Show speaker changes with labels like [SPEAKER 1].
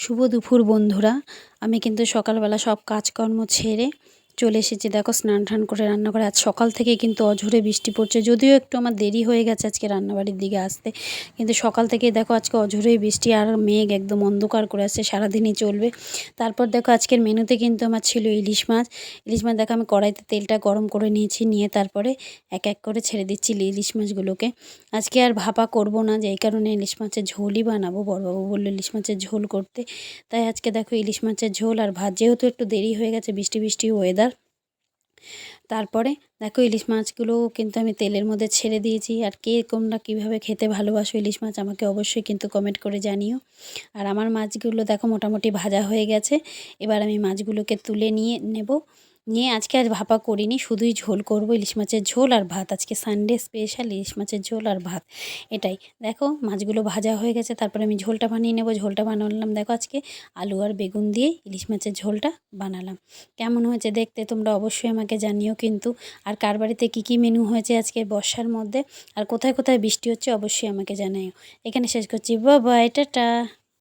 [SPEAKER 1] শুভ দুপুর বন্ধুরা। আমি কিন্তু সকালবেলা সব কাজকর্ম ছেড়ে চলে এসেছি। দেখো স্নান টান করে রান্না করে। আজ সকাল থেকে কিন্তু অঝোরে বৃষ্টি পড়ছে, যদিও একটু আমার দেরি হয়ে গেছে আজকে রান্নাবাড়ির দিকে আসতে, কিন্তু সকাল থেকেই দেখো আজকে অঝোরেই বৃষ্টি আর মেঘ একদম অন্ধকার করে আসছে, সারাদিনই চলবে। তারপর দেখো আজকের মেনুতে কিন্তু আমার ছিল ইলিশ মাছ। দেখো আমি কড়াইতে তেলটা গরম করে নিয়েছি, নিয়ে তারপরে এক এক করে ছেড়ে দিচ্ছি ইলিশ মাছগুলোকে। আজকে আর ভাপা করব না, যে এই কারণে ইলিশ মাছের ঝোলই বানাবো। বড়বাবু বললো ইলিশ মাছের ঝোল করতে, তাই আজকে দেখো ইলিশ মাছের ঝোল আর ভাত। যেহেতু একটু দেরি হয়ে গেছে, বৃষ্টি বৃষ্টি ওয়েদার, তারপরে দেখো ইলিশ মাছগুলো কিন্তু আমি তেলের মধ্যে ছেড়ে দিয়েছি। আর কে তোমরা কীভাবে খেতে ভালোবাসো ইলিশ মাছ আমাকে অবশ্যই কিন্তু কমেন্ট করে জানিও। আর আমার মাছগুলো দেখো মোটামুটি ভাজা হয়ে গেছে। এবার আমি মাছগুলোকে তুলে নেব। আজকে ভাপা করিনি, শুধুই ঝোল করব, ইলিশ মাছের ঝোল আর ভাত। আজকে সানডে স্পেশাল ইলিশ মাছের ঝোল আর ভাত, এটাই। দেখো মাছগুলো ভাজা হয়ে গেছে, তারপরে আমি ঝোলটা বানিয়ে নেব। ঝোলটা বানালাম দেখো আজকে আলু আর বেগুন দিয়ে ইলিশ মাছের ঝোলটা বানালাম। কেমন হয়েছে দেখতে তোমরা অবশ্যই আমাকে জানিও কিন্তু। আর কার বাড়িতে কী মেনু হয়েছে আজকে বর্ষার মধ্যে, আর কোথায় কোথায় বৃষ্টি হচ্ছে অবশ্যই আমাকে জানাও। এখানে শেষ করছি, বাই বাই, টাটা।